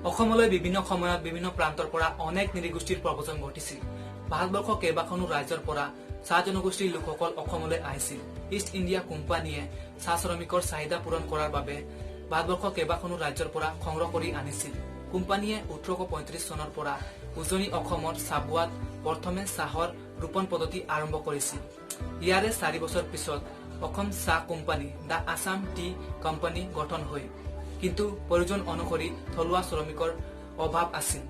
অসমলৈ বিভিন্ন সময়ত বিভিন্ন প্ৰান্তৰ পৰা অনেক নৃগোষ্ঠীৰ প্ৰব্ৰজন ঘটিছিল। ভাৰতবৰ্ষৰ কেইবাখনো ৰাজ্যৰ পৰা চাহ জনগোষ্ঠীৰ লোকসকল অসমলৈ আহিছিল। ইষ্ট ইণ্ডিয়া কোম্পানীয়ে চাহ শ্ৰমিকৰ চাহিদা পূৰণ কৰাৰ বাবে ভাৰতবৰ্ষৰ কেইবাখনো ৰাজ্যৰ পৰা সংগ্ৰহ কৰি আনিছিল। কোম্পানীয়ে 1835 চনৰ পৰা উজনি অসমৰ চাবুৱাত প্ৰথমে চাহৰ ৰোপণ পদ্ধতি আৰম্ভ কৰিছিল। ইয়াৰে 4 বছৰ পিছত অসম চাহ কোম্পানী দা আছাম টি কোম্পানী গঠন হয়। কিন্তু প্ৰয়োজন অনুসৰি থলুৱা শ্ৰমিকৰ অভাৱ আছিল।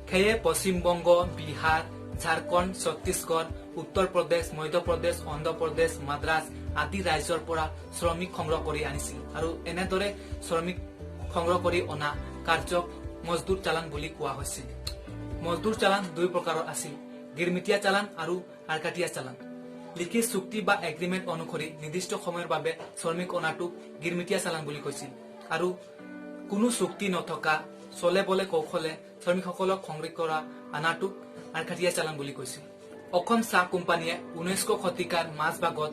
সেয়ে পশ্চিমবংগ, বিহাৰ, ঝাৰখণ্ড, ছত্তীশগড়, উত্তৰ প্ৰদেশ, মধ্যপ্ৰদেশ, অন্ধ্ৰপ্ৰদেশ, মাদ্ৰাজ আদি ৰাজ্যৰ পৰা শ্ৰমিক সংগ্ৰহ কৰি আনিছিল আৰু এনেদৰে শ্ৰমিক সংগ্ৰহ কৰি অনা কাৰ্যক মজদুৰ চালান বুলি কোৱা হৈছিল। মজদুৰ চালান 2 প্ৰকাৰৰ আছিল, গিৰমিটীয়া চালান আৰু আৰকাটিয়া চালান। লিখিত চুক্তি বা এগ্ৰিমেণ্ট অনুসৰি নিৰ্দিষ্ট সময়ৰ বাবে শ্ৰমিক অনাটোক গিৰমিটীয়া চালান বুলি কৈছিল আৰু কোনো চুক্তি নথকা চলে বলে কৌশলে শ্ৰমিকসকলক সংগ্ৰহ কৰা আনাটোক আৰকাটিয়া চালান বুলি কৈছিল। অসম চাহ কোম্পানীয়ে 19শ শতিকাৰ মাজভাগত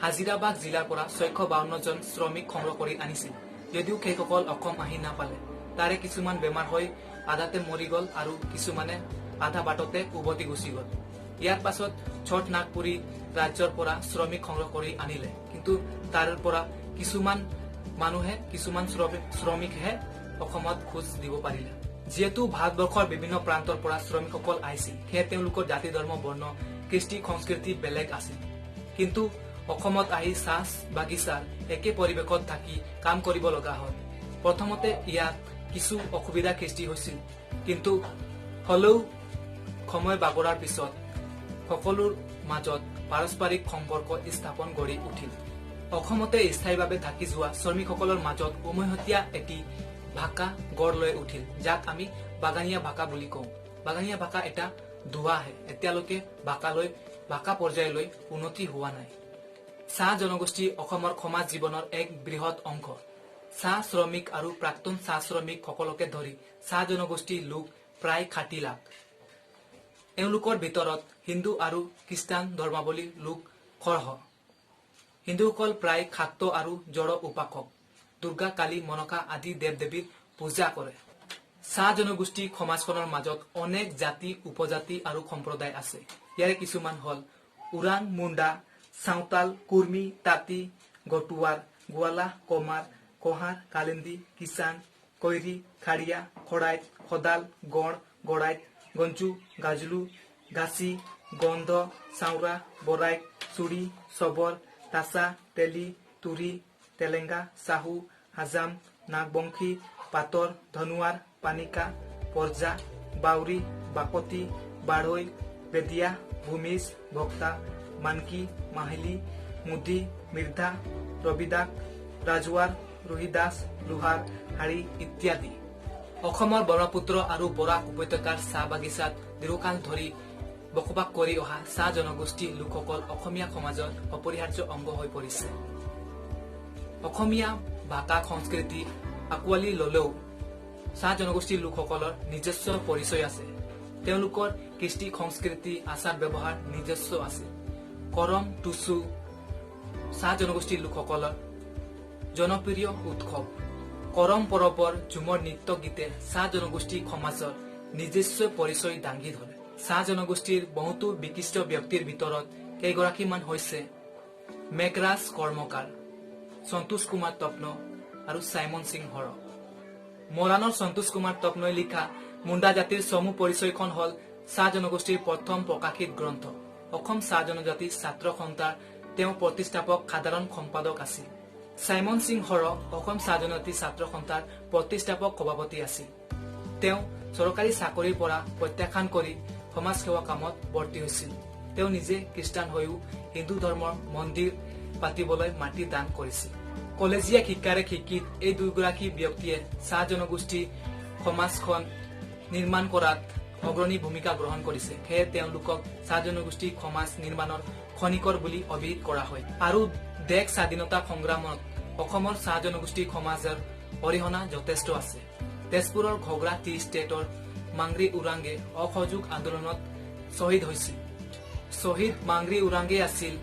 হাজিৰাবাগ জিলাৰ পৰা 652 জন শ্ৰমিক সংগ্ৰহ কৰি আনিছিল। যদিও সেইসকল অসম আহি নাপালে, তাৰে কিছুমান বেমাৰ হৈ আধাতে মৰি গল আৰু কিছুমানে আধা বাটতে উভতি গুচি গল। ইয়াৰ পাছত ছট নাগপুৰী ৰাজ্যৰ পৰা শ্ৰমিক সংগ্ৰহ কৰি আনিলে, কিন্তু তাৰ পৰা কিছুমান শ্ৰমিকহে অসমত খোজ দিব পাৰিলে। যিহেতু ভাৰতবৰ্ষৰ বিভিন্ন প্ৰান্তৰ পৰা শ্ৰমিকসকল আহিছিল, সেয়ে তেওঁলোকৰ জাতি ধৰ্ম বৰ্ণ কৃষ্টি সংস্কৃতি বেলেগ আছিল। কিন্তু অসমত আহি চাহ বাগিচাৰ একে পৰিৱেশত থাকি কাম কৰিব লগা হ'ল। প্ৰথমতে ইয়াত কিছু অসুবিধাৰ সৃষ্টি হৈছিল, কিন্তু হলেও সময় বাগৰাৰ পিছত সকলোৰ মাজত পাৰস্পৰিক সম্পৰ্ক স্থাপন গঢ়ি উঠিল। অসমতে স্থায়ীভাৱে থাকি যোৱা শ্ৰমিকসকলৰ মাজত উমৈহতীয়া এটি ভাষা গঢ় লৈ উঠিল, যাক আমি বাগানীয়া ভাষা বুলি কওঁ। বাগানীয়া ভাষা এটা ধোঁৱাহে, এতিয়ালৈকে ভাষা পৰ্যায়লৈ উন্নতি হোৱা নাই। চাহ জনগোষ্ঠী অসমৰ সমাজ জীৱনৰ এক বৃহৎ অংশ। চাহ শ্ৰমিক আৰু প্ৰাক্তন চাহ শ্ৰমিক সকলকে ধৰি চাহ জনগোষ্ঠীৰ লোক প্ৰায় 60 লাখ। এওঁলোকৰ ভিতৰত হিন্দু আৰু খ্ৰীষ্টান ধৰ্মাৱলম্বী লোক সৰহ। হিন্দুসকল প্ৰায় শাক্ত আৰু জড় উপাসক, দুৰ্গা, কালী, মনসা আদি দেৱ দেৱীৰ পূজা কৰে। চাহ জনগোষ্ঠী সমাজখনৰ মাজত অনেক জাতি, উপজাতি আৰু সম্প্ৰদায় আছে। ইয়াৰে কিছুমান হল ওৰাং, মুণ্ডা, চাওতাল, কুৰ্মী, তাঁতী, গটুৱাৰ, গোৱালা, কমাৰ, কহাৰ, কালিন্দী, কিষাণ, কৈৰী, খাৰিয়া, খৰাইত, সদাল, গড়, গড়াইত, গঞ্জু, গাজলু, গাছি, গন্ধ, চাওৰা, বৰাইক, চুৰি, চবৰ, তাছা, তেলী, তুৰি, তেলেংগা, চাহু, হাজাম, নাগবংশী, পাতৰ, ধনুৱাৰ, পানিকা, পৰ্জা, বাউৰী, বাকতি, বাঢ়ৈ, বেদিয়া, ভূমিজ, ভক্তা, মানকি, মাহিলী, মুদি, মিৰ্ধা, ৰবিদাস, ৰাজৱাৰ, ৰোহিদাস, লোহাৰ, হাড়ি ইত্যাদি। অসমৰ ব্ৰহ্মপুত্ৰ আৰু বৰাক উপত্যকাৰ চাহ বাগিচাত দীৰ্ঘকাল ধৰি বসবাস কৰি অহা চাহ জনগোষ্ঠীৰ লোকসকল অসমীয়া সমাজৰ অপৰিহাৰ্য অংগ হৈ পৰিছে। অসমীয়া ভাষা সংস্কৃতি আঁকোৱালি ললেও চাহ জনগোষ্ঠীৰ লোকসকলৰ নিজস্ব পৰিচয় আছে। তেওঁলোকৰ কৃষ্টি সংস্কৃতি আচাৰ ব্যৱহাৰ নিজস্ব আছে। কৰম, টুচু চাহ জনগোষ্ঠীৰ লোকসকলৰ জনপ্ৰিয় উৎসৱ। কৰম পৰৱৰ ঝুমৰ নৃত্য গীতে চাহ জনগোষ্ঠী সমাজৰ নিজস্ব পৰিচয় দাঙি ধৰে। চাহ জনগোষ্ঠীৰ বহুতো বিশিষ্ট ব্যক্তিৰ ভিতৰত কেইগৰাকীমান হৈছে মেঘৰাজ কৰ্মকাৰ, সন্তোষ কুমাৰ তপ্ন আৰু চাইমন সিং হৰ। মৰাণৰ সন্তোষ কুমাৰ তপ্নই লিখা মুণ্ডা জাতিৰ চমু পৰিচয়খন হল চাহ জনগোষ্ঠীৰ প্ৰথম প্ৰকাশিত গ্ৰন্থ। অসম চাহ জনজাতি ছাত্ৰ সন্থাৰ তেওঁ প্ৰতিষ্ঠাপক সাধাৰণ সম্পাদক আছিল। চাইমন সিং হৰ অসম চাহ জনজাতি ছাত্ৰ সন্থাৰ প্ৰতিষ্ঠাপক সভাপতি আছিল। তেওঁ চৰকাৰী চাকৰিৰ পৰা প্ৰত্যাখ্যান কৰি সমাজ সেৱা কামত বৰ্তি হৈছিল। তেওঁ নিজে খ্ৰীষ্টান হৈও হিন্দু ধৰ্মৰ মন্দিৰ পাতিবলৈ মাটি দান কৰিছিল। কলেজীয়া শিক্ষাৰে শিক্ষিত এই দুয়োগৰাকী ব্যক্তিয়ে চাহ জনগোষ্ঠী সমাজখন নিৰ্মাণ কৰাত অগ্ৰণী ভূমিকা গ্ৰহণ কৰিছে। সেয়ে তেওঁলোকক চাহ জনগোষ্ঠী সমাজ নিৰ্মাণৰ খনিকৰ বুলি অভিহিত কৰা হয়। আৰু দেশ স্বাধীনতা সংগ্ৰামত অসমৰ চাহ জনগোষ্ঠী সমাজৰ অৰিহণা যথেষ্ট আছে। তেজপুৰৰ ঘগ্ৰা টি ষ্টেটৰ মাংৰি উৰাংগে অসহযোগ আন্দোলনত শ্বহীদ হৈছিল। শ্বহীদ মাংৰি উৰাংগে আছিল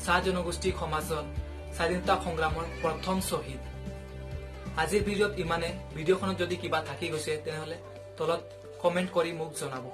চাহ জনগোষ্ঠী সমাজৰ স্বাধীনতা সংগ্ৰামৰ প্ৰথম শ্বহীদ। আজিৰ ভিডিঅ'ত ইমানে। ভিডিঅ'খনত যদি কিবা থাকি গৈছে তেনেহলে তলত কমেন্ট কৰি মোক জনাব।